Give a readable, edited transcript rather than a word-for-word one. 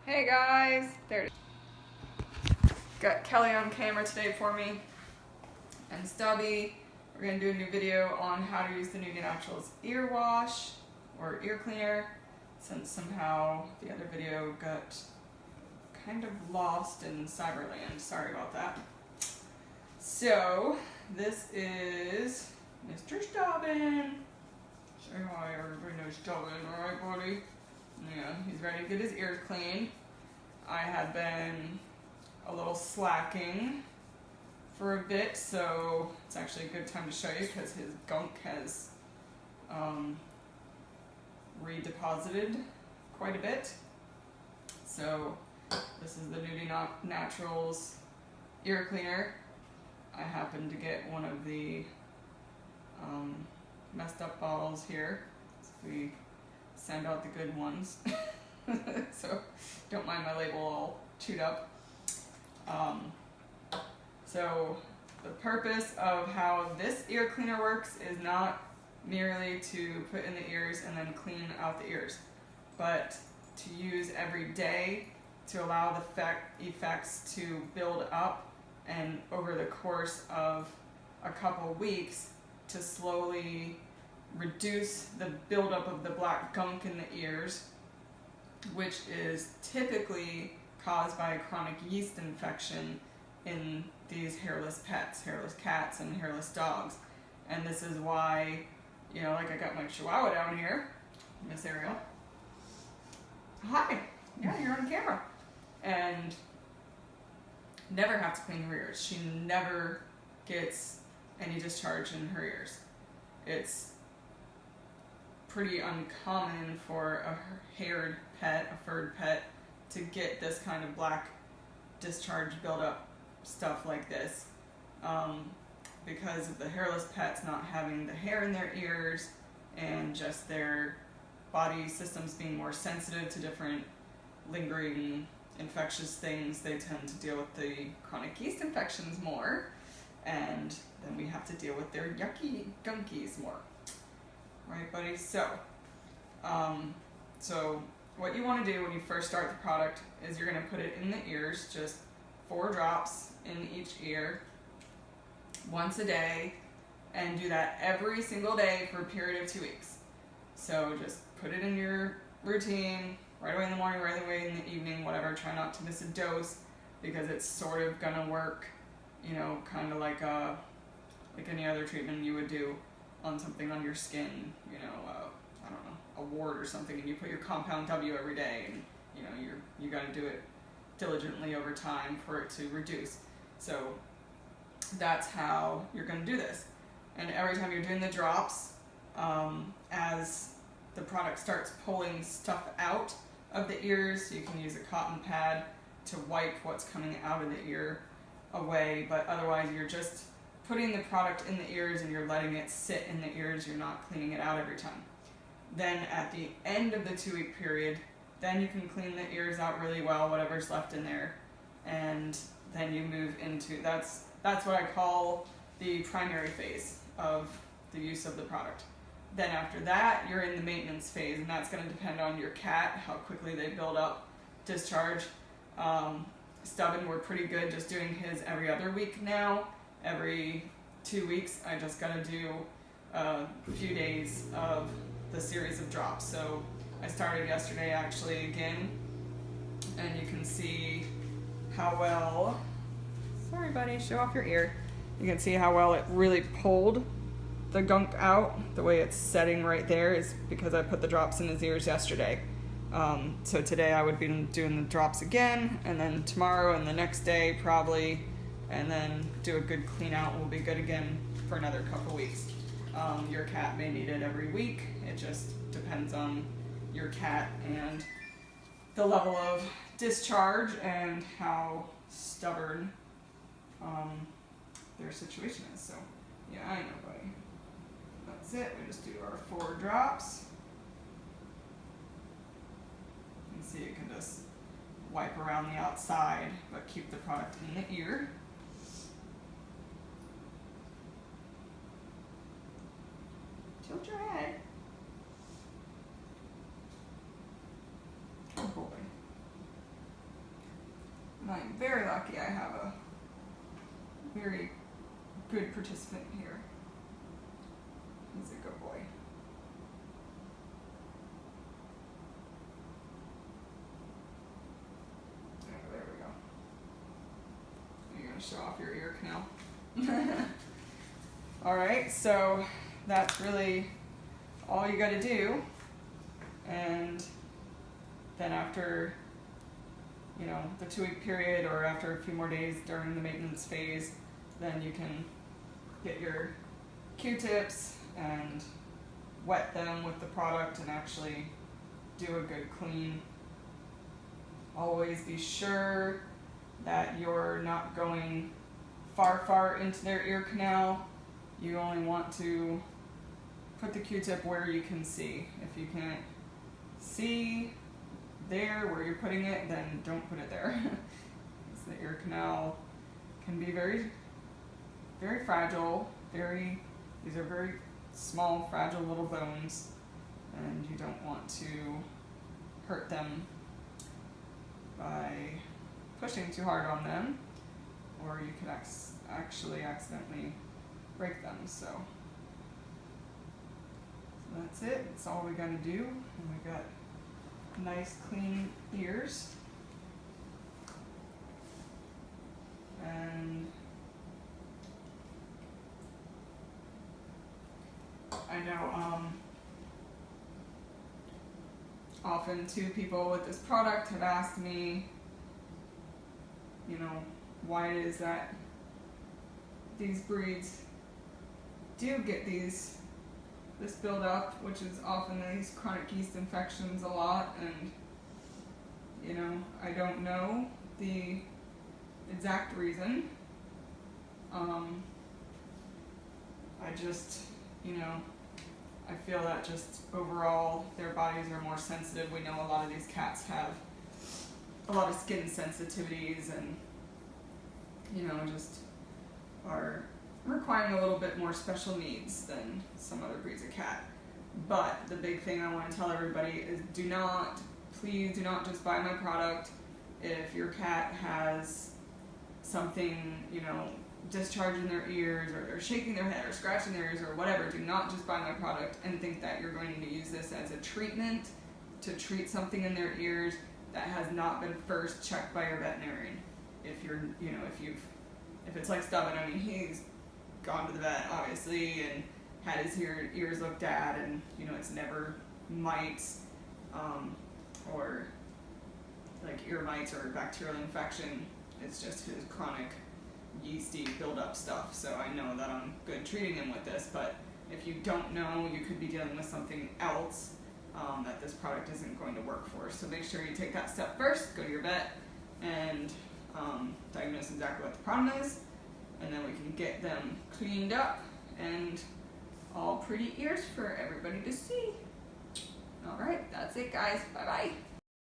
Hey guys, there it is. Got Kelly on camera today for me and Stubby. We're going to do a new video on how to use the Nudie Naturals ear wash or ear cleaner, since somehow the other video got kind of lost in Cyberland. Sorry about that. So this is Mr. Stubbin. Say hi, everybody knows Stubbin, alright buddy? Yeah, he's ready to get his ears cleaned. I had been a little slacking for a bit, so it's actually a good time to show you because his gunk has redeposited quite a bit. So this is the Nudie Naturals Ear Cleaner. I happened to get one of the messed up bottles here. So we send out the good ones. So don't mind my label all chewed up. So the purpose of how this ear cleaner works is not merely to put in the ears and then clean out the ears, but to use every day to allow the effects to build up, and over the course of a couple weeks to slowly reduce the buildup of the black gunk in the ears, which is typically caused by a chronic yeast infection in these hairless pets, hairless cats and hairless dogs. And this is why, you know, like I got my Chihuahua down here, Miss Ariel. Hi, yeah, you're on camera. And never have to clean her ears. She never gets any discharge in her ears. It's pretty uncommon for a haired pet, a furred pet, to get this kind of black discharge buildup stuff like this, because of the hairless pets not having the hair in their ears and just their body systems being more sensitive to different lingering infectious things. They tend to deal with the chronic yeast infections more, and then we have to deal with their yucky gunkies more. Right, buddy? So what you want to do when you first start the product is you're going to put it in the ears, just 4 drops in each ear, once a day, and do that every single day for a period of 2 weeks. So just put it in your routine, right away in the morning, right away in the evening, whatever. Try not to miss a dose, because it's sort of going to work, you know, kind of like any other treatment you would do on something on your skin, you know, I don't know, a wart or something, and you put your compound W every day, and you know, you got to do it diligently over time for it to reduce. So that's how you're going to do this. And every time you're doing the drops, as the product starts pulling stuff out of the ears, you can use a cotton pad to wipe what's coming out of the ear away, but otherwise you're just putting the product in the ears and you're letting it sit in the ears. You're not cleaning it out every time. Then at the end of the 2-week period, then you can clean the ears out really well, whatever's left in there, and then you move into, that's what I call the primary phase of the use of the product. Then after that, you're in the maintenance phase, and that's going to depend on your cat, how quickly they build up discharge. Stubbin, we're pretty good just doing his every other week now. Every 2 weeks, I just got to do a few days of the series of drops. So I started yesterday actually again, and you can see how well, sorry buddy, show off your ear. You can see how well it really pulled the gunk out. The way it's setting right there is because I put the drops in his ears yesterday. So today I would be doing the drops again, and then tomorrow and the next day probably, and then do a good clean out, and we'll be good again for another couple weeks. Your cat may need it every week. It just depends on your cat and the level of discharge and how stubborn their situation is. So yeah, I know, buddy. That's it. We just do our 4 drops. You can see you can just wipe around the outside, but keep the product in the ear. Tilt your head. Good boy. I'm very lucky I have a very good participant here. He's a good boy. Oh, there we go. You're gonna show off your ear canal. Alright, so that's really all you gotta do. And then after, you know, the 2-week period, or after a few more days during the maintenance phase, then you can get your Q-tips and wet them with the product and actually do a good clean. Always be sure that you're not going far into their ear canal. You only want to put the Q-tip where you can see. If you can't see there where you're putting it, then don't put it there. The ear canal can be very fragile. These are very small, fragile little bones, and you don't want to hurt them by pushing too hard on them, or you could actually accidentally break them. So that's it. That's all we gotta do. And we got nice clean ears. And I know often too, people with this product have asked me, you know, why it is that these breeds do get this buildup, which is often these chronic yeast infections a lot. And you know, I don't know the exact reason. I just, you know, I feel that just overall their bodies are more sensitive. We know a lot of these cats have a lot of skin sensitivities, and you know, just are requiring a little bit more special needs than some other breeds of cat. But the big thing I want to tell everybody is please do not just buy my product if your cat has something, you know, discharging their ears, or they're shaking their head or scratching their ears or whatever. Do not just buy my product and think that you're going to use this as a treatment to treat something in their ears that has not been first checked by your veterinarian. If you're, you know, if it's like Stubborn, I mean, he's gone to the vet obviously and had his ears looked at, and you know, it's never mites or like ear mites or bacterial infection. It's just his chronic yeasty buildup stuff. So I know that I'm good treating him with this, but if you don't know, you could be dealing with something else that this product isn't going to work for. So make sure you take that step first, go to your vet and diagnose exactly what the problem is, and then we can get them cleaned up and all pretty ears for everybody to see. Alright, that's it guys. Bye bye.